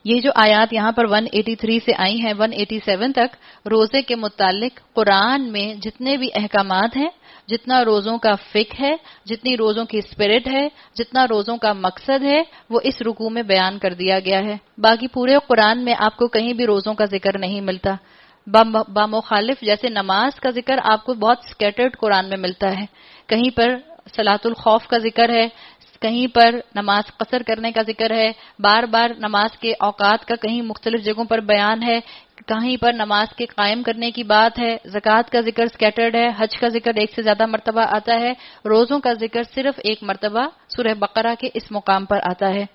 یہ جو آیات یہاں پر 183 سے آئی ہیں 187 تک، روزے کے متعلق قرآن میں جتنے بھی احکامات ہیں، جتنا روزوں کا فقہ ہے، جتنی روزوں کی اسپرٹ ہے، جتنا روزوں کا مقصد ہے، وہ اس رکوع میں بیان کر دیا گیا ہے۔ باقی پورے قرآن میں آپ کو کہیں بھی روزوں کا ذکر نہیں ملتا۔ بامخالف جیسے نماز کا ذکر آپ کو بہت سکیٹرڈ قرآن میں ملتا ہے، کہیں پر صلاۃ الخوف کا ذکر ہے، کہیں پر نماز قصر کرنے کا ذکر ہے، بار بار نماز کے اوقات کا کہیں مختلف جگہوں پر بیان ہے، کہیں پر نماز کے قائم کرنے کی بات ہے، زکوٰۃ کا ذکر سکیٹرڈ ہے، حج کا ذکر ایک سے زیادہ مرتبہ آتا ہے، روزوں کا ذکر صرف ایک مرتبہ سورہ بقرہ کے اس مقام پر آتا ہے۔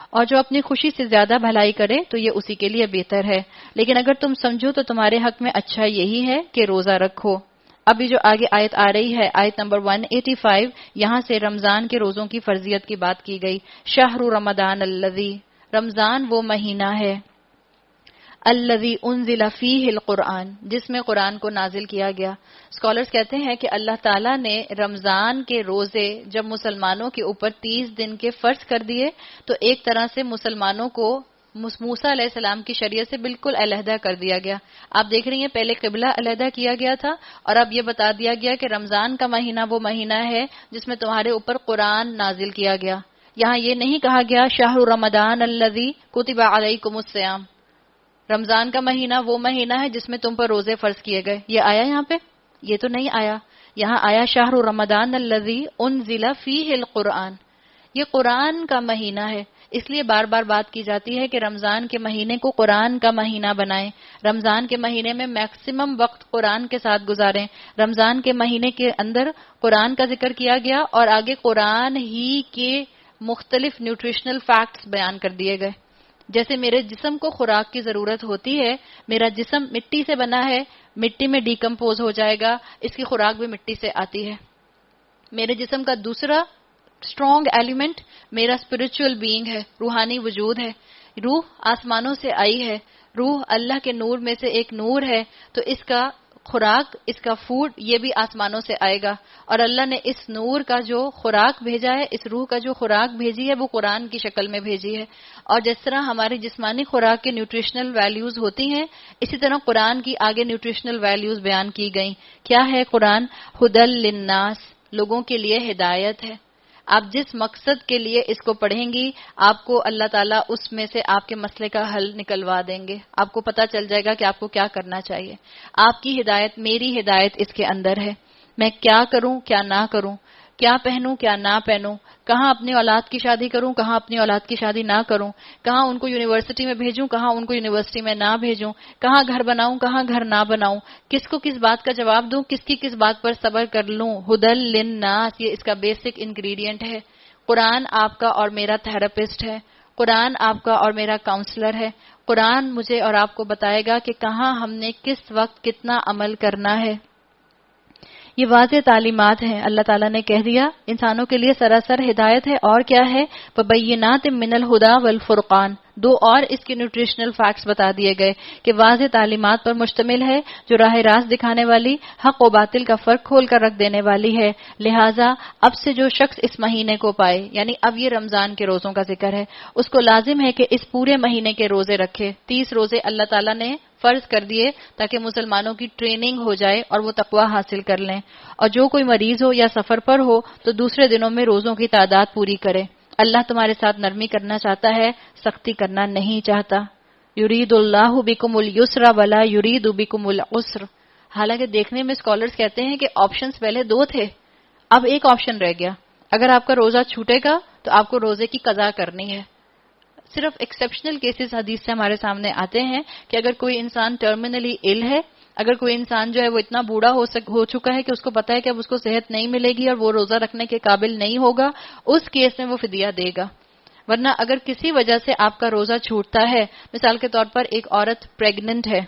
اور جو اپنی خوشی سے زیادہ بھلائی کرے تو یہ اسی کے لیے بہتر ہے، لیکن اگر تم سمجھو تو تمہارے حق میں اچھا یہی ہے کہ روزہ رکھو۔ ابھی جو آگے آیت آ رہی ہے، آیت نمبر 185، یہاں سے رمضان کے روزوں کی فرضیت کی بات کی گئی۔ شہر رمضان الذی، رمضان وہ مہینہ ہے، الذی انزل فیہ القرآن، جس میں قرآن کو نازل کیا گیا۔ اسکالرز کہتے ہیں کہ اللہ تعالیٰ نے رمضان کے روزے جب مسلمانوں کے اوپر 30 دن کے فرض کر دیے تو ایک طرح سے مسلمانوں کو موسیٰ علیہ السلام کی شریعت سے بالکل علیحدہ کر دیا گیا۔ آپ دیکھ رہی ہیں پہلے قبلہ علیحدہ کیا گیا تھا، اور اب یہ بتا دیا گیا کہ رمضان کا مہینہ وہ مہینہ ہے جس میں تمہارے اوپر قرآن نازل کیا گیا۔ یہاں یہ نہیں کہا گیا شہر رمضان الذی کتب علیکم الصیام، رمضان کا مہینہ وہ مہینہ ہے جس میں تم پر روزے فرض کیے گئے، یہ آیا یہاں پہ؟ یہ تو نہیں آیا۔ یہاں آیا شہر رمضان الذی انزل فیہ القرآن، یہ قرآن کا مہینہ ہے، اس لیے بار بار بات کی جاتی ہے کہ رمضان کے مہینے کو قرآن کا مہینہ بنائیں، رمضان کے مہینے میں میکسیمم وقت قرآن کے ساتھ گزاریں۔ رمضان کے مہینے کے اندر قرآن کا ذکر کیا گیا اور آگے قرآن ہی کے مختلف نیوٹریشنل فیکٹس بیان کر دیے گئے۔ جیسے میرے جسم کو خوراک کی ضرورت ہوتی ہے، میرا جسم مٹی سے بنا ہے، مٹی میں ڈیکمپوز ہو جائے گا، اس کی خوراک بھی مٹی سے آتی ہے۔ میرے جسم کا دوسرا اسٹرانگ ایلیمنٹ میرا اسپرچل بینگ ہے، روحانی وجود ہے۔ روح آسمانوں سے آئی ہے، روح اللہ کے نور میں سے ایک نور ہے، تو اس کا خوراک، اس کا فوڈ یہ بھی آسمانوں سے آئے گا، اور اللہ نے اس نور کا جو خوراک بھیجا ہے، اس روح کا جو خوراک بھیجی ہے وہ قرآن کی شکل میں بھیجی ہے۔ اور جس طرح ہماری جسمانی خوراک کے نیوٹریشنل ویلیوز ہوتی ہیں، اسی طرح قرآن کی آگے نیوٹریشنل ویلیوز بیان کی گئیں۔ کیا ہے قرآن؟ ہدی للناس، لوگوں کے لیے ہدایت ہے۔ آپ جس مقصد کے لیے اس کو پڑھیں گی، آپ کو اللہ تعالیٰ اس میں سے آپ کے مسئلے کا حل نکلوا دیں گے، آپ کو پتا چل جائے گا کہ آپ کو کیا کرنا چاہیے۔ آپ کی ہدایت، میری ہدایت اس کے اندر ہے، میں کیا کروں کیا نہ کروں، کیا پہنوں کیا نہ پہنوں، کہاں اپنی اولاد کی شادی کروں، کہاں اپنی اولاد کی شادی نہ کروں، کہاں ان کو یونیورسٹی میں بھیجوں، کہاں ان کو یونیورسٹی میں نہ بھیجوں، کہاں گھر بناؤں کہاں گھر نہ بناؤں، کس کو کس بات کا جواب دوں، کس کی کس بات پر صبر کر لوں۔ ہدی للناس، یہ اس کا بیسک انگریڈینٹ ہے۔ قرآن آپ کا اور میرا تھراپسٹ ہے، قرآن آپ کا اور میرا کاؤنسلر ہے۔ قرآن مجھے اور آپ کو بتائے گا کہ کہاں ہم نے کس وقت کتنا عمل کرنا ہے۔ یہ واضح تعلیمات ہیں، اللہ تعالیٰ نے کہہ دیا انسانوں کے لیے سراسر ہدایت ہے، اور کیا ہے؟ فَبَيِّنَاتٍ مِّنَ الْهُدَى وَالْفُرْقَانِ، دو اور اس کے نیوٹریشنل فیکٹس بتا دیے گئے کہ واضح تعلیمات پر مشتمل ہے، جو راہ راست دکھانے والی، حق و باطل کا فرق کھول کر رکھ دینے والی ہے۔ لہٰذا اب سے جو شخص اس مہینے کو پائے، یعنی اب یہ رمضان کے روزوں کا ذکر ہے، اس کو لازم ہے کہ اس پورے مہینے کے روزے رکھے۔ 30 روزے اللہ تعالیٰ نے فرض کر دیے تاکہ مسلمانوں کی ٹریننگ ہو جائے اور وہ تقوی حاصل کر لیں۔ اور جو کوئی مریض ہو یا سفر پر ہو تو دوسرے دنوں میں روزوں کی تعداد پوری کرے۔ اللہ تمہارے ساتھ نرمی کرنا چاہتا ہے، سختی کرنا نہیں چاہتا۔ یرید اللہ بکم اليسر ولا یرید بکم العسر، حالانکہ دیکھنے میں اسکالرز کہتے ہیں کہ آپشنز پہلے 2 تھے، اب ایک آپشن رہ گیا۔ اگر آپ کا روزہ چھوٹے گا تو آپ کو روزے کی قضا کرنی ہے۔ صرف ایکسیپشنل کیسز حدیث سے ہمارے سامنے آتے ہیں کہ اگر کوئی انسان ٹرمینلی ill ہے، اگر کوئی انسان جو ہے وہ اتنا بوڑھا ہو چکا ہے کہ اس کو پتا ہے کہ اب اس کو صحت نہیں ملے گی اور وہ روزہ رکھنے کے قابل نہیں ہوگا، اس کیس میں وہ فدیہ دے گا۔ ورنہ اگر کسی وجہ سے آپ کا روزہ چھوٹتا ہے، مثال کے طور پر ایک عورت پریگننٹ ہے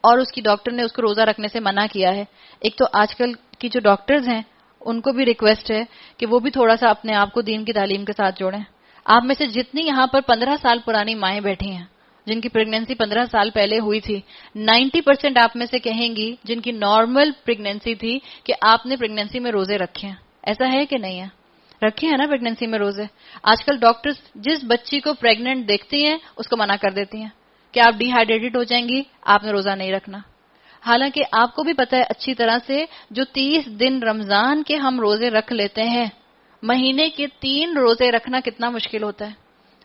اور اس کی ڈاکٹر نے اس کو روزہ رکھنے سے منع کیا ہے، ایک تو آج کل کی جو ڈاکٹرز ہیں ان کو بھی ریکویسٹ ہے کہ وہ بھی تھوڑا سا اپنے آپ کو دین کی تعلیم کے ساتھ جوڑیں۔ آپ میں سے جتنی یہاں پر 15 سال پرانی مائیں بیٹھی ہیں جن کی پریگننسی 15 سال پہلے ہوئی تھی، 90% آپ میں سے کہیں گی جن کی نارمل پریگننسی تھی کہ آپ نے پریگننسی میں روزے رکھے ہیں۔ ایسا ہے کہ نہیں ہے؟ رکھے ہیں نا پریگنینسی میں روزے. آج کل ڈاکٹرز جس بچی کو پریگننٹ دیکھتی ہیں اس کو منع کر دیتی ہیں کہ آپ ڈی ہائیڈریٹڈ ہو جائیں گی, آپ نے روزہ نہیں رکھنا. حالانکہ آپ کو بھی پتا ہے اچھی طرح سے جو 30 دن رمضان کے ہم روزے رکھ لیتے ہیں, مہینے کے 3 روزے رکھنا کتنا مشکل ہوتا ہے,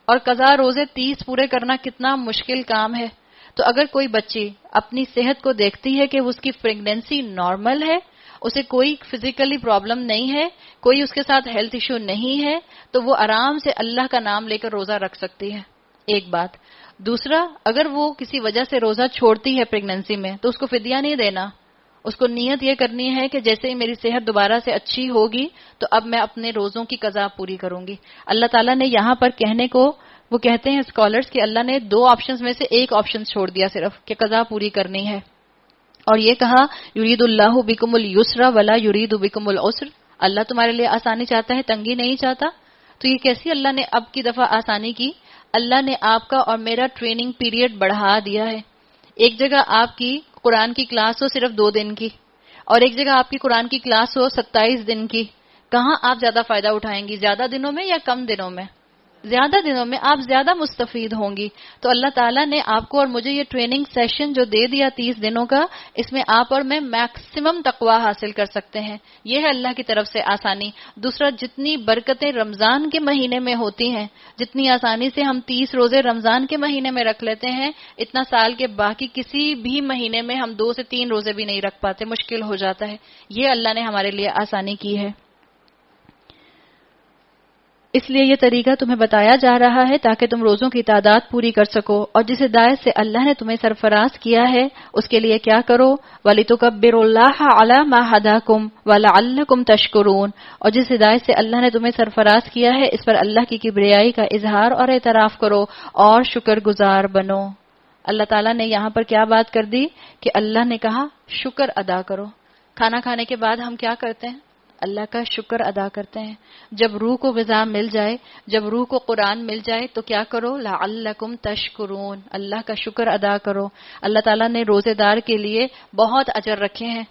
اور قضا روزے 30 پورے کرنا کتنا مشکل کام ہے. تو اگر کوئی بچی اپنی صحت کو دیکھتی ہے کہ اس کی پریگنینسی نارمل ہے, اسے کوئی فزیکلی پرابلم نہیں ہے, کوئی اس کے ساتھ ہیلتھ ایشو نہیں ہے, تو وہ آرام سے اللہ کا نام لے کر روزہ رکھ سکتی ہے. ایک بات. دوسرا, اگر وہ کسی وجہ سے روزہ چھوڑتی ہے پریگنینسی میں تو اس کو فدیہ نہیں دینا. اس کو نیت یہ کرنی ہے کہ جیسے ہی میری صحت دوبارہ سے اچھی ہوگی تو اب میں اپنے روزوں کی قضا پوری کروں گی. اللہ تعالیٰ نے یہاں پر کہنے کو, وہ کہتے ہیں اسکالرز کہ اللہ نے 2 آپشنز میں سے ایک آپشن چھوڑ دیا صرف, کہ قضا پوری کرنی ہے, اور یہ کہا یرید اللہ بکم اليسر ولا یرید بکم العسر, اللہ تمہارے لیے آسانی چاہتا ہے, تنگی نہیں چاہتا. تو یہ کیسی اللہ نے اب کی دفعہ آسانی کی؟ اللہ نے آپ کا اور میرا ٹریننگ پیریڈ بڑھا دیا ہے. ایک جگہ آپ کی قرآن کی کلاس ہو صرف 2 دن کی, اور ایک جگہ آپ کی قرآن کی کلاس ہو 27 دن کی. کہاں آپ زیادہ فائدہ اٹھائیں گی, زیادہ دنوں میں یا کم دنوں میں؟ زیادہ دنوں میں آپ زیادہ مستفید ہوں گی. تو اللہ تعالیٰ نے آپ کو اور مجھے یہ ٹریننگ سیشن جو دے دیا 30 دنوں کا, اس میں آپ اور میں میکسیمم تقوی حاصل کر سکتے ہیں. یہ ہے اللہ کی طرف سے آسانی. دوسرا, جتنی برکتیں رمضان کے مہینے میں ہوتی ہیں, جتنی آسانی سے ہم 30 روزے رمضان کے مہینے میں رکھ لیتے ہیں, اتنا سال کے باقی کسی بھی مہینے میں ہم 2 سے 3 روزے بھی نہیں رکھ پاتے, مشکل ہو جاتا ہے. یہ اللہ نے ہمارے لیے آسانی کی ہے. اس لیے یہ طریقہ تمہیں بتایا جا رہا ہے تاکہ تم روزوں کی تعداد پوری کر سکو, اور جس ہدایت سے اللہ نے تمہیں سرفراز کیا ہے اس کے لیے کیا کرو, وَلِتُكَبِّرُوا اللَّهَ عَلَى مَا هَدَاكُمْ وَلَعَلَّكُمْ تَشْكُرُونَ, اور جس ہدایت سے اللہ نے تمہیں سرفراز کیا ہے اس پر اللہ کی کبریائی کا اظہار اور اعتراف کرو اور شکر گزار بنو. اللہ تعالیٰ نے یہاں پر کیا بات کر دی کہ اللہ نے کہا شکر ادا کرو. کھانا کھانے کے بعد ہم کیا کرتے ہیں؟ اللہ کا شکر ادا کرتے ہیں. جب روح کو غذا مل جائے, جب روح کو قرآن مل جائے تو کیا کرو؟ لعلکم تشکرون, اللہ کا شکر ادا کرو. اللہ تعالیٰ نے روزے دار کے لیے بہت اجر رکھے ہیں.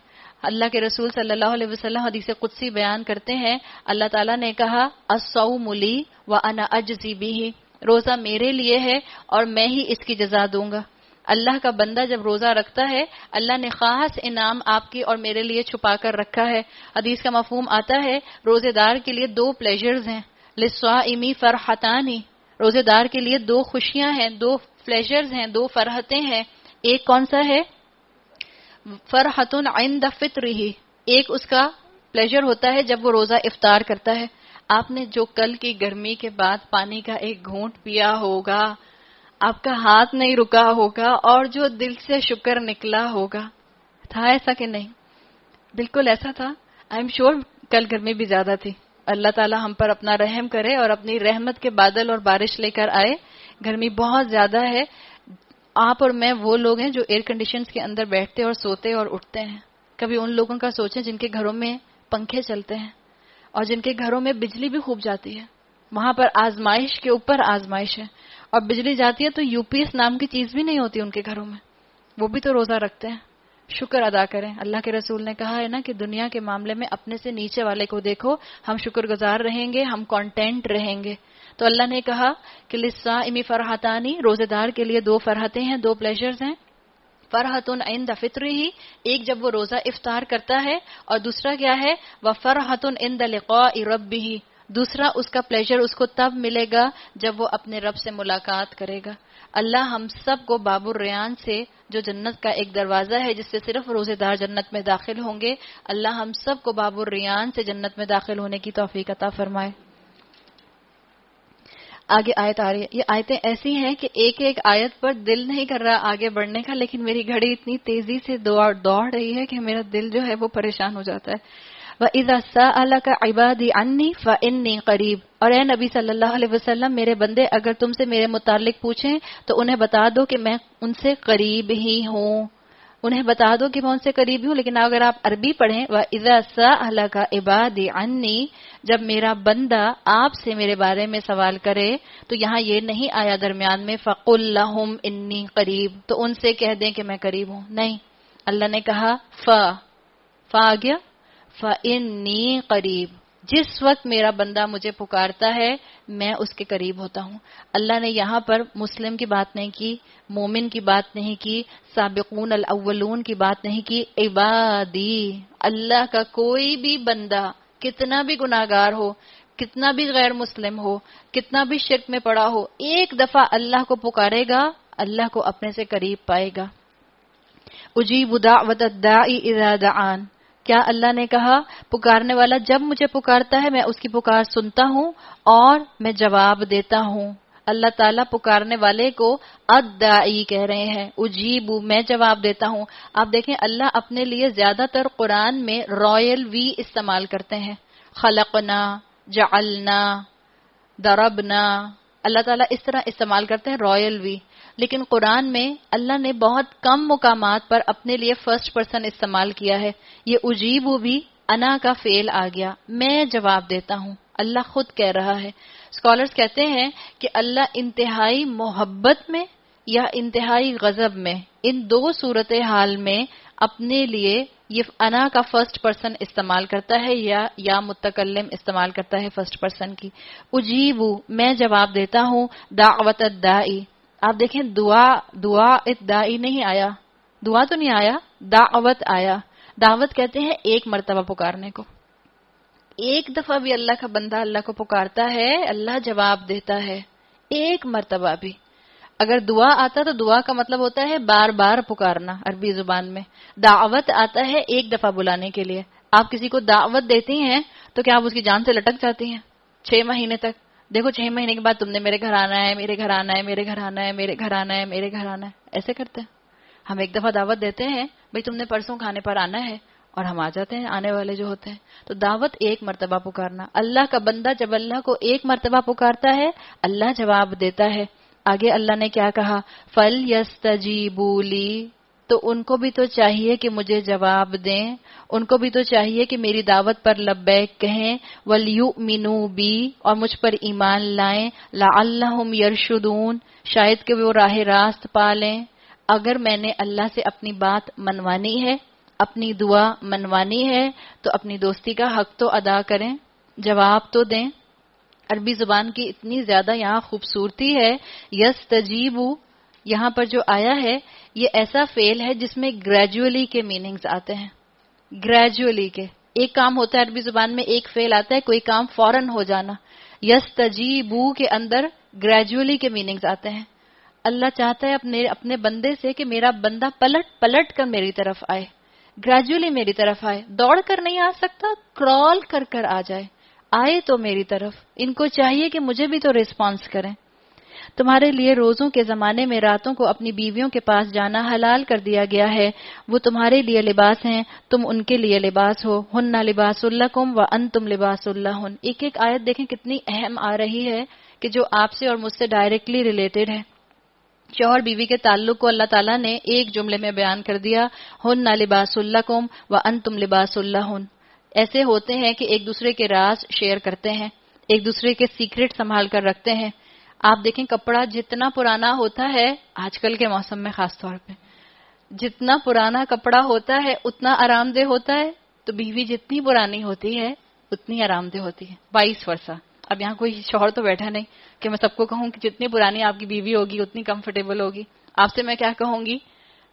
اللہ کے رسول صلی اللہ علیہ وسلم حدیث قدسی بیان کرتے ہیں, اللہ تعالیٰ نے کہا الصوم لی وانا اجزی بہ, روزہ میرے لیے ہے اور میں ہی اس کی جزا دوں گا. اللہ کا بندہ جب روزہ رکھتا ہے, اللہ نے خاص انعام آپ کی اور میرے لیے چھپا کر رکھا ہے. حدیث کا مفہوم آتا ہے روزے دار کے لیے 2 پلیجرز ہیں, للصائم فرحتانی, روزے دار کے لیے 2 خوشیاں ہیں, 2 پلیجرز ہیں, 2 فرحتیں ہیں. ایک کون سا ہے؟ فرحۃ عند فطرہ, ایک اس کا پلیجر ہوتا ہے جب وہ روزہ افطار کرتا ہے. آپ نے جو کل کی گرمی کے بعد پانی کا ایک گھونٹ پیا ہوگا, آپ کا ہاتھ نہیں رکا ہوگا اور جو دل سے شکر نکلا ہوگا. تھا ایسا کہ نہیں؟ بالکل ایسا تھا. آئی ایم شیور کل گرمی بھی زیادہ تھی. اللہ تعالیٰ ہم پر اپنا رحم کرے اور اپنی رحمت کے بادل اور بارش لے کر آئے. گرمی بہت زیادہ ہے. آپ اور میں وہ لوگ ہیں جو ایئر کنڈیشنز کے اندر بیٹھتے اور سوتے اور اٹھتے ہیں. کبھی ان لوگوں کا سوچیں جن کے گھروں میں پنکھے چلتے ہیں اور جن کے گھروں میں بجلی بھی خوب جاتی ہے. وہاں پر آزمائش کے اوپر آزمائش ہے, اور بجلی جاتی ہے تو یو پی ایس نام کی چیز بھی نہیں ہوتی ان کے گھروں میں. وہ بھی تو روزہ رکھتے ہیں. شکر ادا کریں. اللہ کے رسول نے کہا ہے نا کہ دنیا کے معاملے میں اپنے سے نیچے والے کو دیکھو, ہم شکر گزار رہیں گے, ہم کانٹینٹ رہیں گے. تو اللہ نے کہا کہ للصائم فرحتانی, روزے دار کے لیے 2 فرحتیں ہیں, 2 پلیجرز ہیں. فرحۃ عند فطرہ, ایک جب وہ روزہ افطار کرتا ہے, اور دوسرا کیا ہے؟ وفرحۃ عند لقاء ربہ, دوسرا اس کا پلیجر اس کو تب ملے گا جب وہ اپنے رب سے ملاقات کرے گا. اللہ ہم سب کو باب الریان سے, جو جنت کا ایک دروازہ ہے جس سے صرف روزے دار جنت میں داخل ہوں گے, اللہ ہم سب کو باب الریان سے جنت میں داخل ہونے کی توفیق عطا فرمائے. آگے آیت آ رہی ہے. یہ آیتیں ایسی ہیں کہ ایک ایک آیت پر دل نہیں کر رہا آگے بڑھنے کا, لیکن میری گھڑی اتنی تیزی سے دوڑ رہی ہے کہ میرا دل جو ہے وہ پریشان ہو جاتا ہے. وَإِذَا سَأَلَكَ عِبَادِي عَنِّي فَإِنِّي قَرِيبٌ, اور اے نبی صلی اللہ علیہ وسلم میرے بندے اگر تم سے میرے متعلق پوچھیں تو انہیں بتا دو کہ میں ان سے قریب ہی ہوں. انہیں بتا دو کہ میں ان سے قریب ہوں. لیکن اگر آپ عربی پڑھیں, وَإِذَا سَأَلَكَ عِبَادِي عَنِّي, جب میرا بندہ آپ سے میرے بارے میں سوال کرے, تو یہاں یہ نہیں آیا درمیان میں فَقُلْ لَهُمْ إِنِّي قَرِيبٌ, تو ان سے کہہ دیں کہ میں قریب ہوں. نہیں, اللہ نے کہا فا آ گیا, فَإِنِّي قَرِيب, جس وقت میرا بندہ مجھے پکارتا ہے میں اس کے قریب ہوتا ہوں. اللہ نے یہاں پر مسلم کی بات نہیں کی، مومن کی بات نہیں کی، سابقون الاولون کی بات نہیں کی، عبادی. اللہ کا کوئی بھی بندہ کتنا بھی گناہگار ہو، کتنا بھی غیر مسلم ہو، کتنا بھی شرک میں پڑا ہو، ایک دفعہ اللہ کو پکارے گا اللہ کو اپنے سے قریب پائے گا. اجیب دعوت الداعی اذا دعان. کیا اللہ نے کہا پکارنے والا جب مجھے پکارتا ہے میں اس کی پکار سنتا ہوں اور میں جواب دیتا ہوں. اللہ تعالیٰ پکارنے والے کو الداعی کہہ رہے ہیں، اجیب میں جواب دیتا ہوں. آپ دیکھیں اللہ اپنے لیے زیادہ تر قرآن میں رائل وی استعمال کرتے ہیں. خلقنا، جعلنا، ضربنا، اللہ تعالیٰ اس طرح استعمال کرتے ہیں رائل وی. لیکن قرآن میں اللہ نے بہت کم مقامات پر اپنے لیے فرسٹ پرسن استعمال کیا ہے. یہ اجیبو بھی انا کا فعل آ گیا، میں جواب دیتا ہوں. اللہ خود کہہ رہا ہے. اسکالرز کہتے ہیں کہ اللہ انتہائی محبت میں یا انتہائی غضب میں، ان دو صورتحال میں اپنے لیے یہ انا کا فرسٹ پرسن استعمال کرتا ہے یا متکلم استعمال کرتا ہے فرسٹ پرسن کی. اجیبو میں جواب دیتا ہوں، دعوت الداعی. آپ دیکھیں دعا الداعی نہیں آیا، دعا تو نہیں آیا، دعوت آیا. دعوت کہتے ہیں ایک مرتبہ پکارنے کو. ایک دفعہ بھی اللہ کا بندہ اللہ کو پکارتا ہے اللہ جواب دیتا ہے، ایک مرتبہ بھی. اگر دعا آتا تو دعا کا مطلب ہوتا ہے بار بار پکارنا عربی زبان میں. دعوت آتا ہے ایک دفعہ بلانے کے لیے. آپ کسی کو دعوت دیتی ہیں تو کیا آپ اس کی جان سے لٹک جاتی ہیں 6 مہینے تک؟ دیکھو 6 مہینے کے بعد تم نے میرے گھر آنا ہے، میرے گھر آنا ہے، میرے گھر آنا ہے، میرے گھر آنا ہے، میرے گھر آنا ہے، ایسے کرتے ہیں. ہم ایک دفعہ دعوت دیتے ہیں بھئی تم نے پرسوں کھانے پر آنا ہے اور ہم آ جاتے ہیں آنے والے جو ہوتے ہیں. تو دعوت ایک مرتبہ پکارنا. اللہ کا بندہ جب اللہ کو ایک مرتبہ پکارتا ہے اللہ جواب دیتا ہے. آگے اللہ نے کیا کہا؟ فَلْيَسْتَجِيبُوا لِي. تو ان کو بھی تو چاہیے کہ مجھے جواب دیں، ان کو بھی تو چاہیے کہ میری دعوت پر لبیک کہیں. وَلْيُؤْمِنُوا بِي اور مجھ پر ایمان لائیں. لَعَلَّهُمْ يَرْشُدُونَ شاید کہ وہ راہ راست پا لیں. اگر میں نے اللہ سے اپنی بات منوانی ہے، اپنی دعا منوانی ہے تو اپنی دوستی کا حق تو ادا کریں، جواب تو دیں. عربی زبان کی اتنی زیادہ یہاں خوبصورتی ہے. یستجیبو یہاں پر جو آیا ہے یہ ایسا فعل ہے جس میں گریجولی کے میننگز آتے ہیں. گریجولی کے ایک کام ہوتا ہے عربی زبان میں، ایک فعل آتا ہے کوئی کام فوراً ہو جانا. یستجیبو کے اندر گریجولی کے میننگز آتے ہیں. اللہ چاہتا ہے اپنے بندے سے کہ میرا بندہ پلٹ کر میری طرف آئے، گریجولی میری طرف آئے. دوڑ کر نہیں آ سکتا، کرال کر آ جائے، آئے تو میری طرف. ان کو چاہیے کہ مجھے بھی تو ریسپانس کریں. تمہارے لیے روزوں کے زمانے میں راتوں کو اپنی بیویوں کے پاس جانا حلال کر دیا گیا ہے. وہ تمہارے لیے لباس ہیں، تم ان کے لیے لباس ہو. ہن لباس لکم وانتم لباس لہن. ایک ایک آیت دیکھیں کتنی اہم آ رہی ہے کہ جو آپ سے اور مجھ سے ڈائریکٹلی ریلیٹڈ ہے. شوہر بیوی کے تعلق کو اللہ تعالیٰ نے ایک جملے میں بیان کر دیا، ہن لباس لکم وانتم لباس لہن. ایسے ہوتے ہیں کہ ایک دوسرے کے راز شیئر کرتے ہیں، ایک دوسرے کے سیکرٹ سنبھال کر رکھتے ہیں. آپ دیکھیں کپڑا جتنا پرانا ہوتا ہے آج کل کے موسم میں خاص طور پہ جتنا پرانا کپڑا ہوتا ہے اتنا آرام دہ ہوتا ہے. تو بیوی جتنی پرانی ہوتی ہے اتنی آرام دہ ہوتی ہے، 22 ورثہ. اب یہاں کوئی شوہر تو بیٹھا نہیں کہ میں سب کو کہوں کہ جتنی پرانی آپ کی بیوی ہوگی اتنی کمفرٹیبل ہوگی. آپ سے میں کیا کہوں گی؟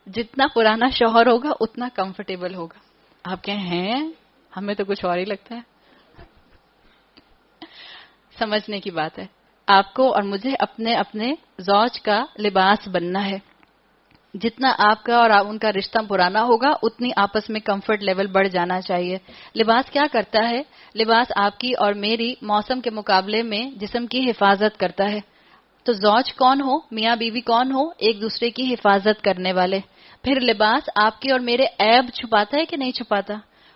جتنا پرانا شوہر ہوگا اتنا کمفرٹیبل ہوگا. آپ کہیں ہیں ہمیں تو کچھ اور ہی لگتا ہے. سمجھنے کی بات ہے. آپ کو اور مجھے اپنے اپنے زوج کا لباس بننا ہے. جتنا آپ کا اور ان کا رشتہ پرانا ہوگا اتنی آپس میں کمفرٹ لیول بڑھ جانا چاہیے. لباس کیا کرتا ہے؟ لباس آپ کی اور میری موسم کے مقابلے میں جسم کی حفاظت کرتا ہے. تو زوج کون ہو، میاں بیوی کون ہو؟ ایک دوسرے کی حفاظت کرنے والے. پھر لباس آپ کے اور میرے عیب چھپاتا ہے کہ نہیں چھپاتا؟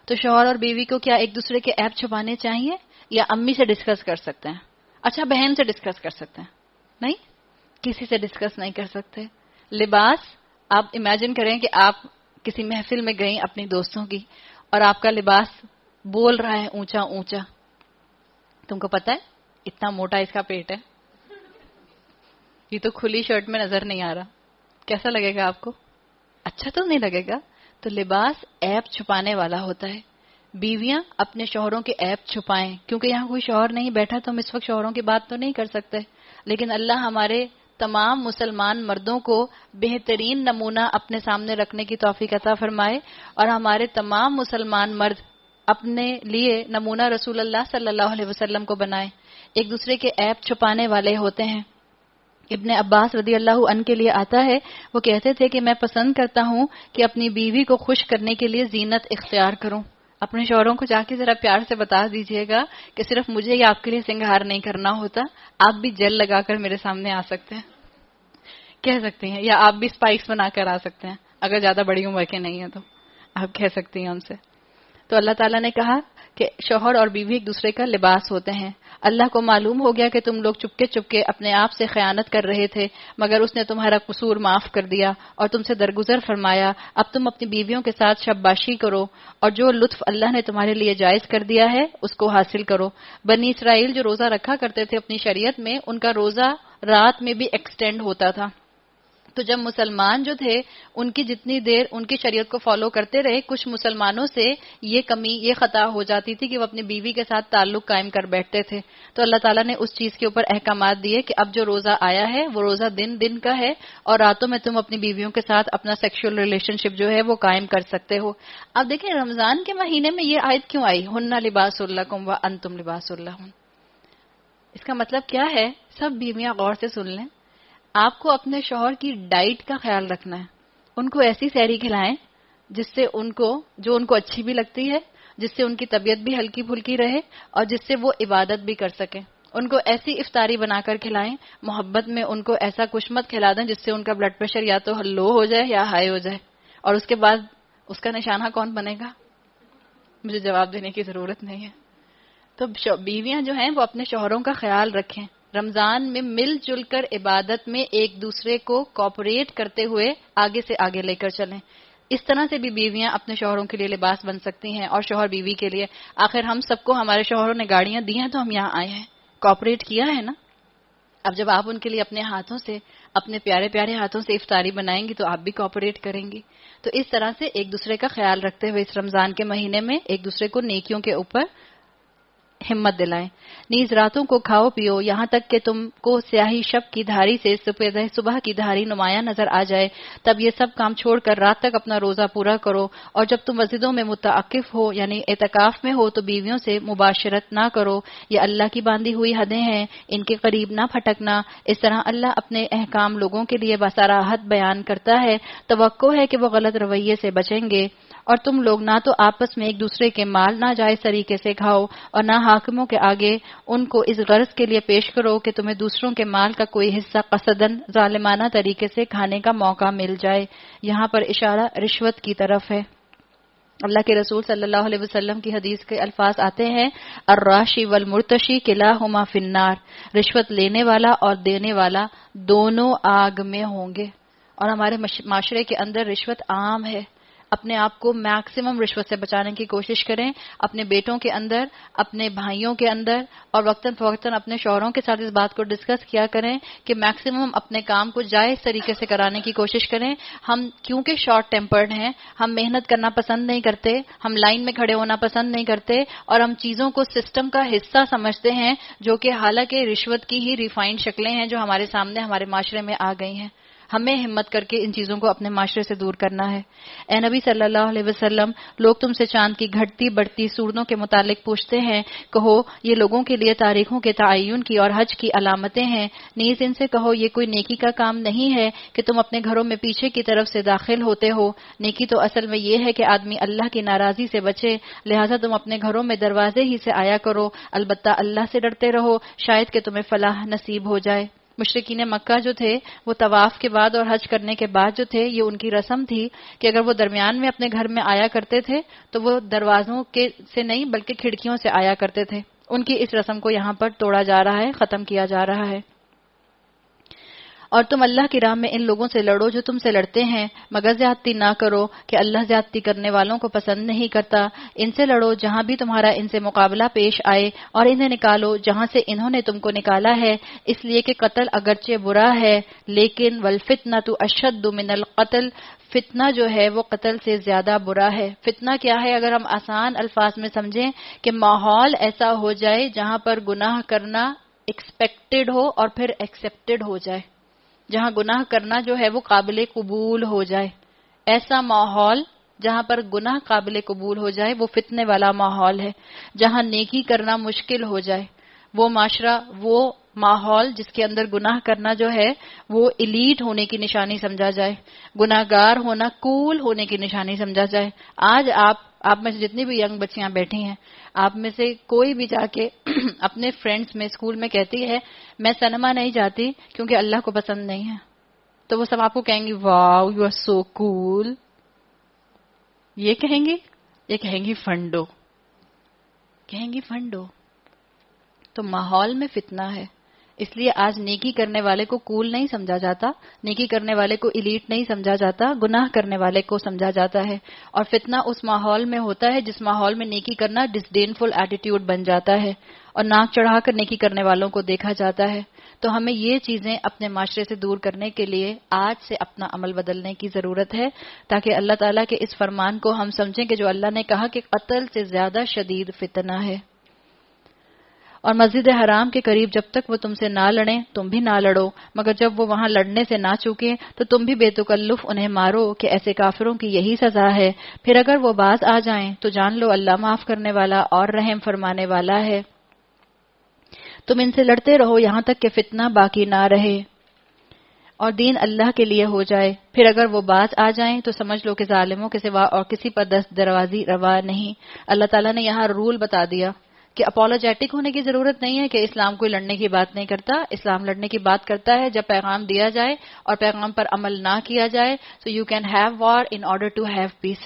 تو شوہر اور بیوی کو کیا ایک دوسرے کے عیب چھپانے چاہیے یا امی سے ڈسکس کر سکتے ہیں؟ اچھا بہن سے ڈسکس کر سکتے ہیں، نہیں کسی سے ڈسکس نہیں کر سکتے. لباس آپ امیجن کریں کہ آپ کسی محفل میں گئیں اپنی دوستوں کی اور آپ کا لباس بول رہا ہے اونچا اونچا. تم کو پتا ہے اتنا موٹا اس کا پیٹ ہے، یہ تو کھلی شرٹ میں نظر نہیں آ رہا. کیسا لگے گا آپ کو؟ اچھا تو نہیں لگے گا. تو لباس عیب چھپانے والا ہوتا ہے. بیویاں اپنے شوہروں کے عیب چھپائیں، کیونکہ یہاں کوئی شوہر نہیں بیٹھا تو ہم اس وقت شوہروں کی بات تو نہیں کر سکتے، لیکن اللہ ہمارے تمام مسلمان مردوں کو بہترین نمونہ اپنے سامنے رکھنے کی توفیق عطا فرمائے، اور ہمارے تمام مسلمان مرد اپنے لیے نمونہ رسول اللہ صلی اللہ علیہ وسلم کو بنائیں۔ ایک دوسرے کے عیب چھپانے والے ہوتے ہیں۔ ابن عباس رضی اللہ عنہ کے لیے آتا ہے، وہ کہتے تھے کہ میں پسند کرتا ہوں کہ اپنی بیوی کو خوش کرنے کے لیے زینت اختیار کروں۔ اپنے شوہروں کو جا کے ذرا پیار سے بتا دیجئے گا کہ صرف مجھے یا آپ کے لیے سنگھار نہیں کرنا ہوتا، آپ بھی جیل لگا کر میرے سامنے آ سکتے ہیں، کہہ سکتی ہیں، یا آپ بھی اسپائکس بنا کر آ سکتے ہیں، اگر زیادہ بڑی عمر کے نہیں ہیں تو آپ کہہ سکتی ہیں ان سے۔ تو اللہ تعالیٰ نے کہا کہ شوہر اور بیوی ایک دوسرے کا لباس ہوتے ہیں۔ اللہ کو معلوم ہو گیا کہ تم لوگ چپکے چپکے اپنے آپ سے خیانت کر رہے تھے، مگر اس نے تمہارا قصور معاف کر دیا اور تم سے درگزر فرمایا۔ اب تم اپنی بیویوں کے ساتھ شباشی کرو اور جو لطف اللہ نے تمہارے لیے جائز کر دیا ہے اس کو حاصل کرو۔ بنی اسرائیل جو روزہ رکھا کرتے تھے اپنی شریعت میں، ان کا روزہ رات میں بھی ایکسٹینڈ ہوتا تھا۔ تو جب مسلمان جو تھے ان کی جتنی دیر ان کی شریعت کو فالو کرتے رہے، کچھ مسلمانوں سے یہ کمی، یہ خطا ہو جاتی تھی کہ وہ اپنی بیوی کے ساتھ تعلق قائم کر بیٹھتے تھے۔ تو اللہ تعالیٰ نے اس چیز کے اوپر احکامات دیے کہ اب جو روزہ آیا ہے وہ روزہ دن کا ہے، اور راتوں میں تم اپنی بیویوں کے ساتھ اپنا سیکشل ریلیشن شپ جو ہے وہ قائم کر سکتے ہو۔ اب دیکھیں رمضان کے مہینے میں یہ آیت کیوں آئی، ہن لباس لکم وانتم لباس لہن؟ اس کا مطلب کیا ہے؟ سب بیویاں غور سے سن لیں۔ آپ کو اپنے شوہر کی ڈائٹ کا خیال رکھنا ہے، ان کو ایسی سحری کھلائیں جس سے جو ان کو اچھی بھی لگتی ہے، جس سے ان کی طبیعت بھی ہلکی پھلکی رہے اور جس سے وہ عبادت بھی کر سکیں۔ ان کو ایسی افطاری بنا کر کھلائیں، محبت میں ان کو ایسا کچھ مت کھلا دیں جس سے ان کا بلڈ پریشر یا تو لو ہو جائے یا ہائی ہو جائے، اور اس کے بعد اس کا نشانہ کون بنے گا؟ مجھے جواب دینے کی ضرورت نہیں ہے۔ تو بیویاں جو ہیں وہ اپنے شوہروں کا خیال رکھیں، رمضان میں مل جل کر عبادت میں ایک دوسرے کو کوپریٹ کرتے ہوئے آگے سے آگے لے کر چلیں۔ اس طرح سے بھی بیویاں اپنے شوہروں کے لیے لباس بن سکتی ہیں اور شوہر بیوی کے لیے۔ آخر ہم سب کو ہمارے شوہروں نے گاڑیاں دی ہیں تو ہم یہاں آئے ہیں، کوپریٹ کیا ہے نا۔ اب جب آپ ان کے لیے اپنے ہاتھوں سے، اپنے پیارے پیارے ہاتھوں سے افطاری بنائیں گی تو آپ بھی کوپریٹ کریں گی۔ تو اس طرح سے ایک دوسرے کا خیال رکھتے ہوئے اس رمضان کے مہینے میں ایک دوسرے کو نیکیوں کے اوپر ہمت دلائیں۔ نیز راتوں کو کھاؤ پیو یہاں تک کہ تم کو سیاہی شب کی دھاری سے صبح کی دھاری نمایاں نظر آ جائے، تب یہ سب کام چھوڑ کر رات تک اپنا روزہ پورا کرو، اور جب تم مسجدوں میں متعاقف ہو یعنی اعتکاف میں ہو تو بیویوں سے مباشرت نہ کرو، یہ اللہ کی باندھی ہوئی حدیں ہیں، ان کے قریب نہ پھٹکنا۔ اس طرح اللہ اپنے احکام لوگوں کے لیے بصراحت بیان کرتا ہے، توقع ہے کہ وہ غلط رویے سے بچیں گے۔ اور تم لوگ نہ تو آپس میں ایک دوسرے کے مال ناجائز طریقے سے کھاؤ اور نہ حاکموں کے آگے ان کو اس غرض کے لیے پیش کرو کہ تمہیں دوسروں کے مال کا کوئی حصہ قصدن ظالمانہ طریقے سے کھانے کا موقع مل جائے۔ یہاں پر اشارہ رشوت کی طرف ہے۔ اللہ کے رسول صلی اللہ علیہ وسلم کی حدیث کے الفاظ آتے ہیں، الراشی والمرتشی کلاہما فی النار، رشوت لینے والا اور دینے والا دونوں آگ میں ہوں گے۔ اور ہمارے معاشرے کے اندر رشوت عام ہے۔ اپنے آپ کو میکسیمم رشوت سے بچانے کی کوشش کریں، اپنے بیٹوں کے اندر، اپنے بھائیوں کے اندر، اور وقتاً فوقتاً اپنے شوہروں کے ساتھ اس بات کو ڈسکس کیا کریں کہ میکسیمم اپنے کام کو جائز طریقے سے کرانے کی کوشش کریں۔ ہم کیونکہ شارٹ ٹیمپرڈ ہیں، ہم محنت کرنا پسند نہیں کرتے، ہم لائن میں کھڑے ہونا پسند نہیں کرتے، اور ہم چیزوں کو سسٹم کا حصہ سمجھتے ہیں، جو کہ حالانکہ رشوت کی ہی ریفائنڈ شکلیں ہیں جو ہمارے سامنے ہمارے معاشرے میں آ گئی ہیں۔ ہمیں ہمت کر کے ان چیزوں کو اپنے معاشرے سے دور کرنا ہے۔ اے نبی صلی اللہ علیہ وسلم، لوگ تم سے چاند کی گھٹتی بڑھتی صورتوں کے متعلق پوچھتے ہیں، کہو یہ لوگوں کے لیے تاریخوں کے تعین کی اور حج کی علامتیں ہیں۔ نیز ان سے کہو یہ کوئی نیکی کا کام نہیں ہے کہ تم اپنے گھروں میں پیچھے کی طرف سے داخل ہوتے ہو۔ نیکی تو اصل میں یہ ہے کہ آدمی اللہ کی ناراضی سے بچے، لہٰذا تم اپنے گھروں میں دروازے ہی سے آیا کرو، البتہ اللہ سے ڈرتے رہو، شاید کہ تمہیں فلاح نصیب ہو جائے۔ مشرکین مکہ جو تھے وہ طواف کے بعد اور حج کرنے کے بعد جو تھے، یہ ان کی رسم تھی کہ اگر وہ درمیان میں اپنے گھر میں آیا کرتے تھے تو وہ دروازوں کے سے نہیں بلکہ کھڑکیوں سے آیا کرتے تھے۔ ان کی اس رسم کو یہاں پر توڑا جا رہا ہے، ختم کیا جا رہا ہے۔ اور تم اللہ کی راہ میں ان لوگوں سے لڑو جو تم سے لڑتے ہیں، مگر زیادتی نہ کرو کہ اللہ زیادتی کرنے والوں کو پسند نہیں کرتا۔ ان سے لڑو جہاں بھی تمہارا ان سے مقابلہ پیش آئے، اور انہیں نکالو جہاں سے انہوں نے تم کو نکالا ہے، اس لیے کہ قتل اگرچہ برا ہے لیکن والفتنۃ اشد من القتل، فتنہ جو ہے وہ قتل سے زیادہ برا ہے. فتنہ کیا ہے؟ اگر ہم آسان الفاظ میں سمجھیں کہ ماحول ایسا ہو جائے جہاں پر گناہ کرنا ایکسپیکٹڈ ہو اور پھر ایکسپٹڈ ہو جائے، جہاں گناہ کرنا جو ہے وہ قابل قبول ہو جائے. ایسا ماحول جہاں پر گناہ قابل قبول ہو جائے وہ فتنے والا ماحول ہے. جہاں نیکی کرنا مشکل ہو جائے، وہ معاشرہ، وہ ماحول جس کے اندر گناہ کرنا جو ہے وہ ایلیٹ ہونے کی نشانی سمجھا جائے، گناہگار ہونا کول ہونے کی نشانی سمجھا جائے. آج آپ میں سے جتنی بھی ینگ بچیاں بیٹھی ہیں، آپ میں سے کوئی بھی جا کے اپنے فرینڈز میں اسکول میں کہتی ہے میں سنیما نہیں جاتی کیونکہ اللہ کو پسند نہیں ہے، تو وہ سب آپ کو کہیں گی واو یو آر سو کول. یہ کہیں گی، یہ کہیں گی فنڈو، کہیں گی فنڈو. تو ماحول میں فتنہ ہے، اس لیے آج نیکی کرنے والے کو کول نہیں سمجھا جاتا، نیکی کرنے والے کو ایلیٹ نہیں سمجھا جاتا، گناہ کرنے والے کو سمجھا جاتا ہے. اور فتنہ اس ماحول میں ہوتا ہے جس ماحول میں نیکی کرنا ڈسڈینفل ایٹیٹیوڈ بن جاتا ہے اور ناک چڑھا کر نیکی کرنے والوں کو دیکھا جاتا ہے. تو ہمیں یہ چیزیں اپنے معاشرے سے دور کرنے کے لیے آج سے اپنا عمل بدلنے کی ضرورت ہے، تاکہ اللہ تعالیٰ کے اس فرمان کو ہم سمجھیں کہ جو اللہ نے کہا کہ قتل سے زیادہ شدید فتنہ ہے. اور مسجد حرام کے قریب جب تک وہ تم سے نہ لڑیں تم بھی نہ لڑو، مگر جب وہ وہاں لڑنے سے نہ چوکیں تو تم بھی بے تکلف انہیں مارو کہ ایسے کافروں کی یہی سزا ہے. پھر اگر وہ باز آ جائیں تو جان لو اللہ معاف کرنے والا اور رحم فرمانے والا ہے. تم ان سے لڑتے رہو یہاں تک کہ فتنہ باقی نہ رہے اور دین اللہ کے لیے ہو جائے. پھر اگر وہ باز آ جائیں تو سمجھ لو کہ ظالموں کے سوا اور کسی پر دست دروازی روا نہیں. اللہ تعالیٰ نے یہاں رول بتا دیا کہ اپولوجیٹک ہونے کی ضرورت نہیں ہے کہ اسلام کوئی لڑنے کی بات نہیں کرتا. اسلام لڑنے کی بات کرتا ہے جب پیغام دیا جائے اور پیغام پر عمل نہ کیا جائے. So you can have war in order to have peace.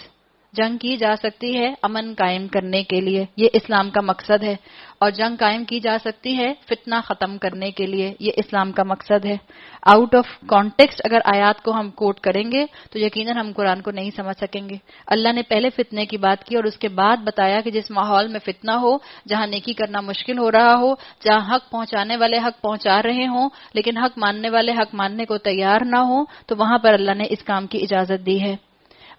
جنگ کی جا سکتی ہے امن قائم کرنے کے لیے، یہ اسلام کا مقصد ہے. اور جنگ قائم کی جا سکتی ہے فتنہ ختم کرنے کے لیے، یہ اسلام کا مقصد ہے. آؤٹ آف کانٹیکسٹ اگر آیات کو ہم کوٹ کریں گے تو یقیناً ہم قرآن کو نہیں سمجھ سکیں گے. اللہ نے پہلے فتنے کی بات کی اور اس کے بعد بتایا کہ جس ماحول میں فتنہ ہو، جہاں نیکی کرنا مشکل ہو رہا ہو، جہاں حق پہنچانے والے حق پہنچا رہے ہوں لیکن حق ماننے والے حق ماننے کو تیار نہ ہوں، تو وہاں پر اللہ نے اس کام کی اجازت دی ہے.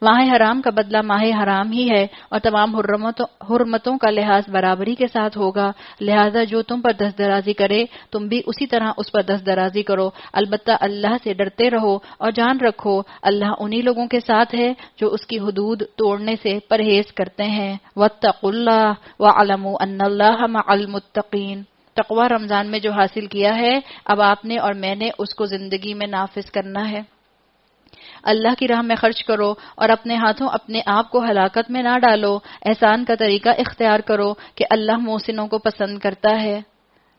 ماہ حرام کا بدلہ ماہ حرام ہی ہے اور تمام حرمتوں کا لحاظ برابری کے ساتھ ہوگا. لہذا جو تم پر دست درازی کرے تم بھی اسی طرح اس پر دست درازی کرو. البتہ اللہ سے ڈرتے رہو اور جان رکھو اللہ انہی لوگوں کے ساتھ ہے جو اس کی حدود توڑنے سے پرہیز کرتے ہیں. واتقوا اللہ واعلموا ان اللہ مع المتقین. تقوی رمضان میں جو حاصل کیا ہے اب آپ نے اور میں نے اس کو زندگی میں نافذ کرنا ہے. اللہ کی راہ میں خرچ کرو اور اپنے ہاتھوں اپنے آپ کو ہلاکت میں نہ ڈالو. احسان کا طریقہ اختیار کرو کہ اللہ محسنوں کو پسند کرتا ہے.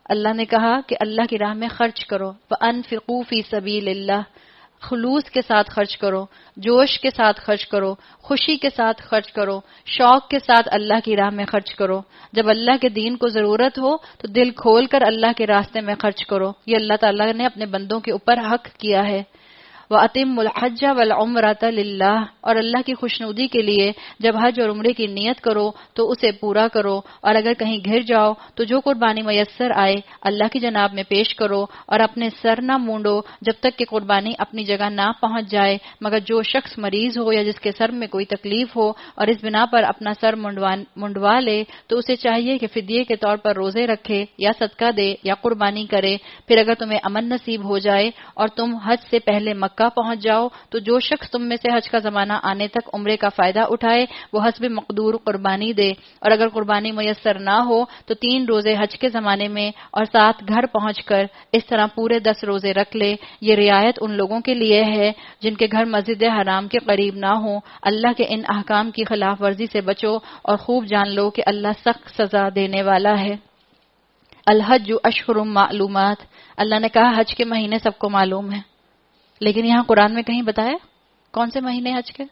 اللہ نے کہا کہ اللہ کی راہ میں خرچ کرو. وَأَنفِقُوا فِي سَبِيلِ اللَّهِ. خلوص کے ساتھ خرچ کرو، جوش کے ساتھ خرچ کرو، خوشی کے ساتھ خرچ کرو، شوق کے ساتھ اللہ کی راہ میں خرچ کرو. جب اللہ کے دین کو ضرورت ہو تو دل کھول کر اللہ کے راستے میں خرچ کرو. یہ اللہ تعالیٰ نے اپنے بندوں کے اوپر حق کیا ہے. وَأَتِمُّوا الْحَجَّ وَالْعُمْرَةَ لِلَّهِ. اور اللہ کی خوشنودی کے لیے جب حج اور عمرے کی نیت کرو تو اسے پورا کرو. اور اگر کہیں گھر جاؤ تو جو قربانی میسر آئے اللہ کی جناب میں پیش کرو اور اپنے سر نہ مونڈو جب تک کہ قربانی اپنی جگہ نہ پہنچ جائے. مگر جو شخص مریض ہو یا جس کے سر میں کوئی تکلیف ہو اور اس بنا پر اپنا سر منڈوا لے تو اسے چاہیے کہ فدیے کے طور پر روزے رکھے یا صدقہ دے یا قربانی کرے. پھر اگر تمہیں امن نصیب ہو جائے اور تم حج سے پہلے مکہ پہنچ جاؤ تو جو شخص تم میں سے حج کا زمانہ آنے تک عمرے کا فائدہ اٹھائے وہ حسب مقدور قربانی دے. اور اگر قربانی میسر نہ ہو تو 3 روزے حج کے زمانے میں اور 7 گھر پہنچ کر اس طرح پورے 10 روزے رکھ لے. یہ رعایت ان لوگوں کے لیے ہے جن کے گھر مسجد حرام کے قریب نہ ہوں. اللہ کے ان احکام کی خلاف ورزی سے بچو اور خوب جان لو کہ اللہ سخت سزا دینے والا ہے. الحج اشہر معلومات. اللہ نے کہا حج کے مہینے سب کو معلوم ہیں، لیکن یہاں قرآن میں کہیں بتایا کون سے مہینے حج کے؟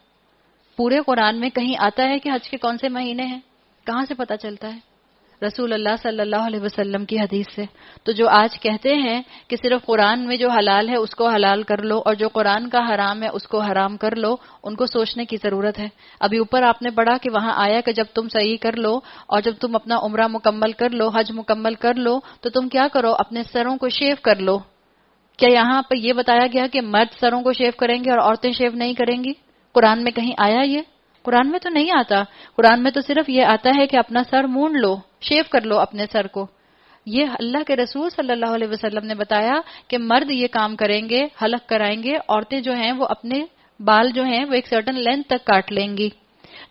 پورے قرآن میں کہیں آتا ہے کہ حج کے کون سے مہینے ہیں؟ کہاں سے پتا چلتا ہے؟ رسول اللہ صلی اللہ علیہ وسلم کی حدیث سے. تو جو آج کہتے ہیں کہ صرف قرآن میں جو حلال ہے اس کو حلال کر لو اور جو قرآن کا حرام ہے اس کو حرام کر لو، ان کو سوچنے کی ضرورت ہے. ابھی اوپر آپ نے پڑھا کہ وہاں آیا کہ جب تم صحیح کر لو اور جب تم اپنا عمرہ مکمل کر لو، حج مکمل کر لو تو تم کیا کرو؟ اپنے سروں کو شیو کر لو. کیا یہاں پر یہ بتایا گیا کہ مرد سروں کو شیو کریں گے اور عورتیں شیو نہیں کریں گی؟ قرآن میں کہیں آیا یہ؟ قرآن میں تو نہیں آتا. قرآن میں تو صرف یہ آتا ہے کہ اپنا سر مونڈ لو، شیو کر لو اپنے سر کو. یہ اللہ کے رسول صلی اللہ علیہ وسلم نے بتایا کہ مرد یہ کام کریں گے، حلق کرائیں گے، عورتیں جو ہیں وہ اپنے بال جو ہیں وہ ایک سرٹن لینتھ تک کاٹ لیں گی.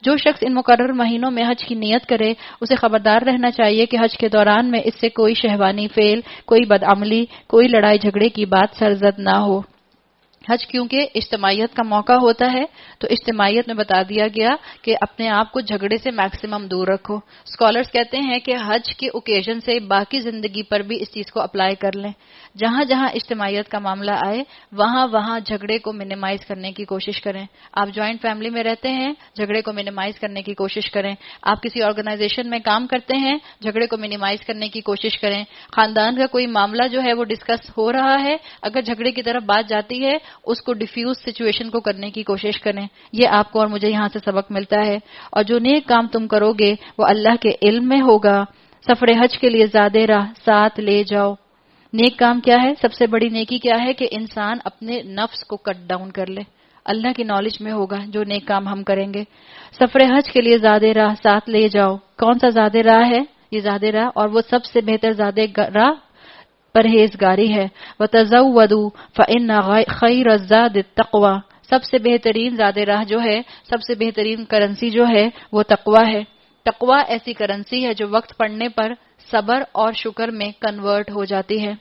جو شخص ان مقرر مہینوں میں حج کی نیت کرے اسے خبردار رہنا چاہیے کہ حج کے دوران میں اس سے کوئی شہوانی فعل، کوئی بدعملی، کوئی لڑائی جھگڑے کی بات سرزد نہ ہو. حج کیونکہ اجتماعیت کا موقع ہوتا ہے تو اجتماعیت میں بتا دیا گیا کہ اپنے آپ کو جھگڑے سے میکسیمم دور رکھو. اسکالرز کہتے ہیں کہ حج کے اوکیزن سے باقی زندگی پر بھی اس چیز کو اپلائی کر لیں. جہاں جہاں اجتماعیت کا معاملہ آئے وہاں وہاں جھگڑے کو منیمائز کرنے کی کوشش کریں. آپ جوائنٹ فیملی میں رہتے ہیں، جھگڑے کو منیمائز کرنے کی کوشش کریں. آپ کسی آرگنائزیشن میں کام کرتے ہیں، جھگڑے کو منیمائز کرنے کی کوشش کریں. خاندان کا کوئی معاملہ جو ہے وہ ڈسکس ہو رہا ہے، اگر جھگڑے کی طرف بات جاتی ہے اس کو ڈیفیوز سچویشن کو کرنے کی کوشش کریں. یہ آپ کو اور مجھے یہاں سے سبق ملتا ہے. اور جو نیک کام تم کرو گے وہ اللہ کے علم میں ہوگا. سفر حج کے لیے زیادہ راہ ساتھ لے جاؤ. نیک کام کیا ہے؟ سب سے بڑی نیکی کیا ہے کہ انسان اپنے نفس کو کٹ ڈاؤن کر لے. اللہ کی نالج میں ہوگا جو نیک کام ہم کریں گے. سفر حج کے لیے زیادہ راہ ساتھ لے جاؤ. کون سا زیادہ راہ ہے؟ یہ زیادہ راہ، اور وہ سب سے بہتر زیادہ راہ پرہیزگاری ہے. وَتَزَوَّدُوا فَإِنَّ خَيْرَ الزَّادِ التَّقْوَى. سب سے بہترین زیادہ راہ جو ہے، سب سے بہترین کرنسی جو ہے وہ تقوی ہے. تقوی ایسی کرنسی ہے جو وقت پڑنے پر صبر اور شکر میں کنورٹ ہو جاتی ہے.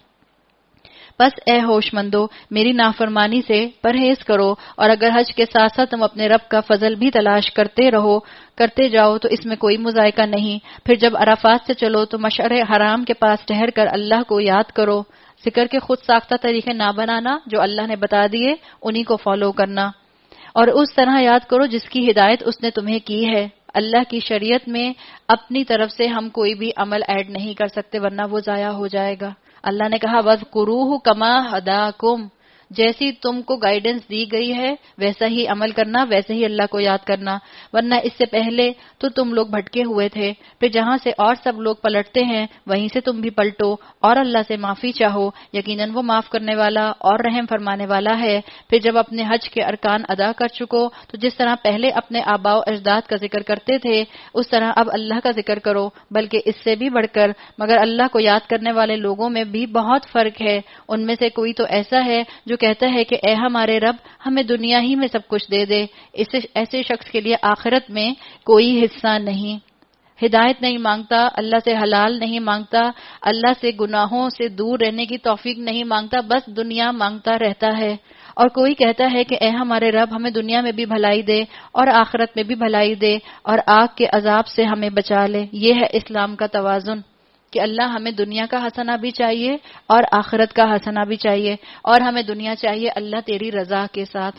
بس اے ہوش مندو، میری نافرمانی سے پرہیز کرو، اور اگر حج کے ساتھ ساتھ تم اپنے رب کا فضل بھی تلاش کرتے جاؤ تو اس میں کوئی مذائقہ نہیں. پھر جب عرفات سے چلو تو مشعر حرام کے پاس ٹھہر کر اللہ کو یاد کرو. ذکر کے خود ساختہ طریقے نہ بنانا، جو اللہ نے بتا دیے انہی کو فالو کرنا، اور اس طرح یاد کرو جس کی ہدایت اس نے تمہیں کی ہے. اللہ کی شریعت میں اپنی طرف سے ہم کوئی بھی عمل ایڈ نہیں کر سکتے ورنہ وہ ضائع ہو جائے گا. اللہ نے کہا وَاذْكُرُوهُ كَمَا هَدَاكُمْ. جیسی تم کو گائیڈنس دی گئی ہے ویسا ہی عمل کرنا، ویسے ہی اللہ کو یاد کرنا، ورنہ اس سے پہلے تو تم لوگ بھٹکے ہوئے تھے. پھر جہاں سے اور سب لوگ پلٹتے ہیں وہیں سے تم بھی پلٹو اور اللہ سے معافی چاہو، یقیناً وہ معاف کرنے والا اور رحم فرمانے والا ہے. پھر جب اپنے حج کے ارکان ادا کر چکو تو جس طرح پہلے اپنے آباء و اجداد کا ذکر کرتے تھے اس طرح اب اللہ کا ذکر کرو، بلکہ اس سے بھی بڑھ کر. مگر اللہ کو یاد کرنے والے لوگوں میں بھی بہت فرق ہے. ان میں سے کوئی تو ایسا ہے جو کہتا ہے کہ اے ہمارے رب ہمیں دنیا ہی میں سب کچھ دے دے. ایسے شخص کے لیے آخرت میں کوئی حصہ نہیں. ہدایت نہیں مانگتا، اللہ سے حلال نہیں مانگتا، اللہ سے گناہوں سے دور رہنے کی توفیق نہیں مانگتا، بس دنیا مانگتا رہتا ہے. اور کوئی کہتا ہے کہ اے ہمارے رب ہمیں دنیا میں بھی بھلائی دے اور آخرت میں بھی بھلائی دے اور آگ کے عذاب سے ہمیں بچا لے. یہ ہے اسلام کا توازن کہ اللہ ہمیں دنیا کا حسنہ بھی چاہیے اور آخرت کا حسنہ بھی چاہیے، اور ہمیں دنیا چاہیے اللہ تیری رضا کے ساتھ.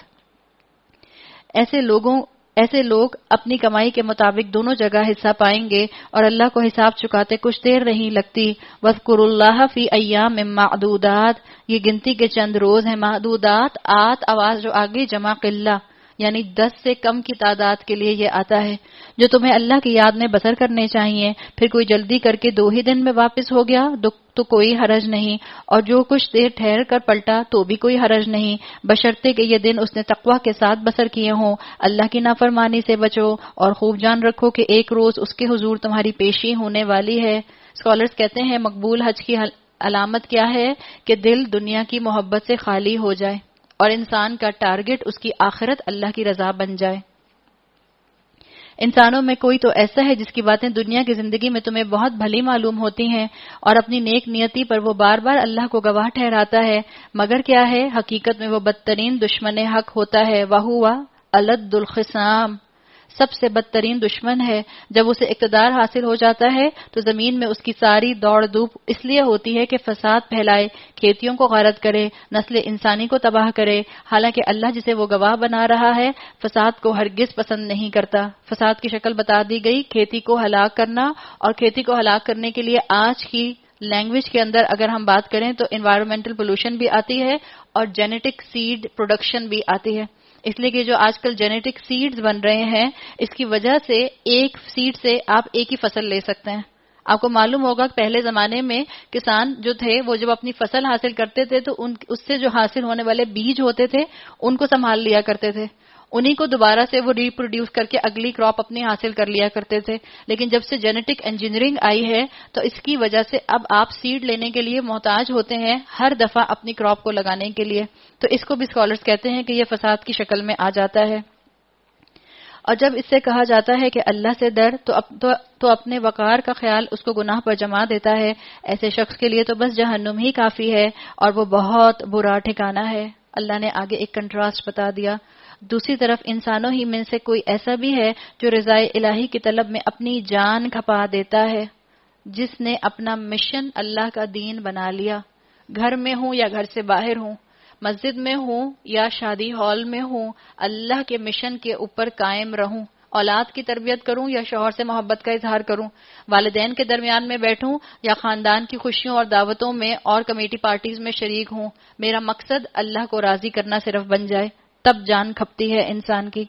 ایسے لوگ اپنی کمائی کے مطابق دونوں جگہ حصہ پائیں گے اور اللہ کو حساب چکاتے کچھ دیر نہیں لگتی. وَاذْكُرُوا اللَّهَ فِي أَيَّامٍ مَّعْدُودَاتٍ. یہ گنتی کے چند روز ہیں. معدودات آت آواز جو آگے جمع قلہ یعنی 10 سے کم کی تعداد کے لیے یہ آتا ہے، جو تمہیں اللہ کی یاد میں بسر کرنے چاہیے. پھر کوئی جلدی کر کے 2 ہی دن میں واپس ہو گیا تو کوئی حرج نہیں، اور جو کچھ دیر ٹھہر کر پلٹا تو بھی کوئی حرج نہیں، بشرطے کہ یہ دن اس نے تقوی کے ساتھ بسر کیے ہوں. اللہ کی نافرمانی سے بچو اور خوب جان رکھو کہ ایک روز اس کے حضور تمہاری پیشی ہونے والی ہے. اسکالرز کہتے ہیں مقبول حج کی علامت کیا ہے کہ دل دنیا کی محبت سے خالی ہو جائے اور انسان کا ٹارگٹ اس کی آخرت اللہ کی رضا بن جائے. انسانوں میں کوئی تو ایسا ہے جس کی باتیں دنیا کی زندگی میں تمہیں بہت بھلی معلوم ہوتی ہیں اور اپنی نیک نیتی پر وہ بار بار اللہ کو گواہ ٹھہراتا ہے، مگر کیا ہے حقیقت میں وہ بدترین دشمن حق ہوتا ہے. وَهُوَ أَلَدُّ الْخِصَامِ. سب سے بدترین دشمن ہے. جب اسے اقتدار حاصل ہو جاتا ہے تو زمین میں اس کی ساری دوڑ دھوپ اس لیے ہوتی ہے کہ فساد پھیلائے، کھیتیوں کو غارت کرے، نسل انسانی کو تباہ کرے. حالانکہ اللہ جسے وہ گواہ بنا رہا ہے فساد کو ہرگز پسند نہیں کرتا. فساد کی شکل بتا دی گئی، کھیتی کو ہلاک کرنا، اور کھیتی کو ہلاک کرنے کے لیے آج کی لینگویج کے اندر اگر ہم بات کریں تو انوائرمنٹل پولوشن بھی آتی ہے اور جینیٹک سیڈ پروڈکشن بھی آتی ہے. اس لیے کہ جو آج کل جینیٹک سیڈز بن رہے ہیں اس کی وجہ سے ایک سیڈ سے آپ ایک ہی فصل لے سکتے ہیں. آپ کو معلوم ہوگا کہ پہلے زمانے میں کسان جو تھے وہ جب اپنی فصل حاصل کرتے تھے تو اس سے جو حاصل ہونے والے بیج ہوتے تھے ان کو سنبھال لیا کرتے تھے، انہی کو دوبارہ سے وہ ریپروڈیوس کر کے اگلی کراپ اپنی حاصل کر لیا کرتے تھے. لیکن جب سے جینیٹک انجینئرنگ آئی ہے تو اس کی وجہ سے اب آپ سیڈ لینے کے لیے محتاج ہوتے ہیں ہر دفعہ اپنی کراپ کو لگانے کے لیے. تو اس کو بھی اسکالرز کہتے ہیں کہ یہ فساد کی شکل میں آ جاتا ہے. اور جب اس سے کہا جاتا ہے کہ اللہ سے ڈر تو اپنے وقار کا خیال اس کو گناہ پر جما دیتا ہے. ایسے شخص کے لیے تو بس جہنم ہی کافی ہے اور وہ بہت برا ٹھکانہ ہے. اللہ نے آگے ایک کنٹراسٹ بتا دیا. دوسری طرف انسانوں ہی میں سے کوئی ایسا بھی ہے جو رضائے الہی کی طلب میں اپنی جان کھپا دیتا ہے، جس نے اپنا مشن اللہ کا دین بنا لیا. گھر میں ہوں یا گھر سے باہر ہوں، مسجد میں ہوں یا شادی ہال میں ہوں، اللہ کے مشن کے اوپر قائم رہوں. اولاد کی تربیت کروں یا شوہر سے محبت کا اظہار کروں، والدین کے درمیان میں بیٹھوں یا خاندان کی خوشیوں اور دعوتوں میں اور کمیٹی پارٹیز میں شریک ہوں، میرا مقصد اللہ کو راضی کرنا صرف بن جائے. تب جان کھپتی ہے انسان کی.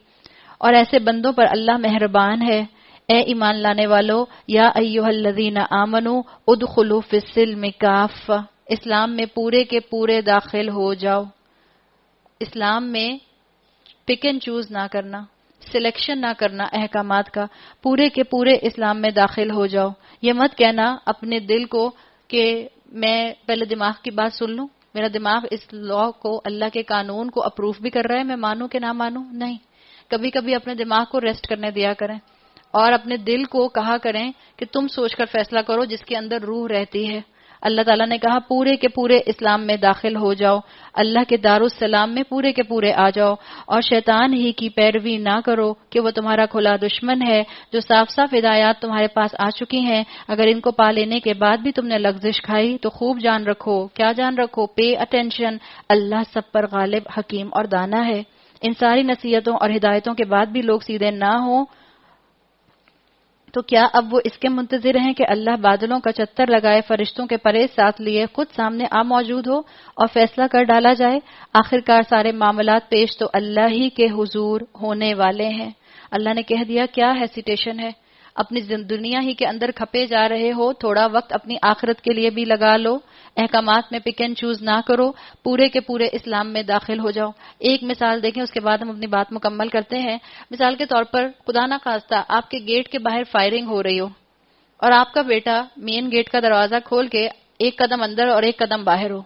اور ایسے بندوں پر اللہ مہربان ہے. اے ایمان لانے والو، یا ایھا الذین آمنو ادخلوا فی السلم کافہ، اسلام میں پورے کے پورے داخل ہو جاؤ. اسلام میں پک اینڈ چوز نہ کرنا، سلیکشن نہ کرنا احکامات کا، پورے کے پورے اسلام میں داخل ہو جاؤ. یہ مت کہنا اپنے دل کو کہ میں پہلے دماغ کی بات سن لوں، میرا دماغ اس لا کو، اللہ کے قانون کو اپروو بھی کر رہا ہے، میں مانوں کہ نہ مانوں. نہیں، کبھی کبھی اپنے دماغ کو ریسٹ کرنے دیا کریں اور اپنے دل کو کہا کریں کہ تم سوچ کر فیصلہ کرو جس کے اندر روح رہتی ہے. اللہ تعالیٰ نے کہا پورے کے پورے اسلام میں داخل ہو جاؤ، اللہ کے دارالسلام میں پورے کے پورے آ جاؤ، اور شیطان ہی کی پیروی نہ کرو کہ وہ تمہارا کھلا دشمن ہے. جو صاف صاف ہدایات تمہارے پاس آ چکی ہیں، اگر ان کو پا لینے کے بعد بھی تم نے لغزش کھائی تو خوب جان رکھو. کیا جان رکھو؟ پے اٹینشن، اللہ سب پر غالب، حکیم اور دانا ہے. ان ساری نصیحتوں اور ہدایتوں کے بعد بھی لوگ سیدھے نہ ہوں تو کیا اب وہ اس کے منتظر ہیں کہ اللہ بادلوں کا چتر لگائے، فرشتوں کے پرے ساتھ لیے خود سامنے آ موجود ہو اور فیصلہ کر ڈالا جائے؟ آخرکار سارے معاملات پیش تو اللہ ہی کے حضور ہونے والے ہیں. اللہ نے کہہ دیا کیا ہیسیٹیشن ہے؟ اپنی دنیا ہی کے اندر کھپے جا رہے ہو، تھوڑا وقت اپنی آخرت کے لیے بھی لگا لو. احکامات میں پک اینڈ چوز نہ کرو، پورے کے پورے اسلام میں داخل ہو جاؤ. ایک مثال دیکھیں، اس کے بعد ہم اپنی بات مکمل کرتے ہیں. مثال کے طور پر خدا نہ خواستہ آپ کے گیٹ کے باہر فائرنگ ہو رہی ہو اور آپ کا بیٹا مین گیٹ کا دروازہ کھول کے ایک قدم اندر اور ایک قدم باہر ہو،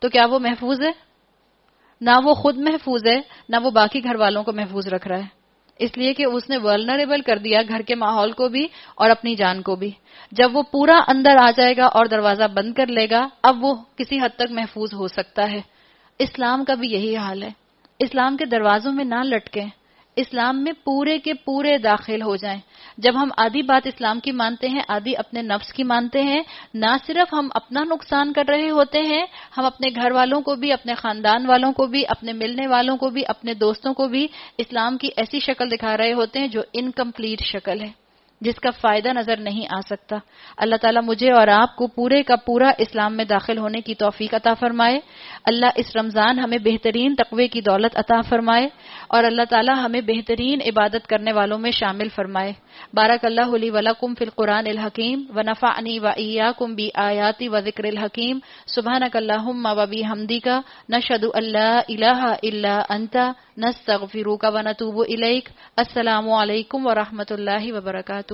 تو کیا وہ محفوظ ہے؟ نہ وہ خود محفوظ ہے، نہ وہ باقی گھر والوں کو محفوظ رکھ رہا ہے، اس لیے کہ اس نے ولنریبل کر دیا گھر کے ماحول کو بھی اور اپنی جان کو بھی. جب وہ پورا اندر آ جائے گا اور دروازہ بند کر لے گا، اب وہ کسی حد تک محفوظ ہو سکتا ہے. اسلام کا بھی یہی حال ہے. اسلام کے دروازوں میں نہ لٹکیں، اسلام میں پورے کے پورے داخل ہو جائیں. جب ہم آدھی بات اسلام کی مانتے ہیں، آدھی اپنے نفس کی مانتے ہیں، نہ صرف ہم اپنا نقصان کر رہے ہوتے ہیں، ہم اپنے گھر والوں کو بھی، اپنے خاندان والوں کو بھی، اپنے ملنے والوں کو بھی، اپنے دوستوں کو بھی اسلام کی ایسی شکل دکھا رہے ہوتے ہیں جو انکمپلیٹ شکل ہے، جس کا فائدہ نظر نہیں آ سکتا. اللہ تعالیٰ مجھے اور آپ کو پورے کا پورا اسلام میں داخل ہونے کی توفیق عطا فرمائے. اللہ اس رمضان ہمیں بہترین تقوی کی دولت عطا فرمائے اور اللہ تعالیٰ ہمیں بہترین عبادت کرنے والوں میں شامل فرمائے. بارک اللہ لی ولکم فی القرآن الحکیم ونفعنی وإیاکم بآیاتی وذکر الحکیم. سبحانک اللہم وبحمدک، نشہد ان لا الہ الا انت، نستغفرک ونتوب الیک. السلام علیکم ورحمۃ اللہ وبرکاتہ.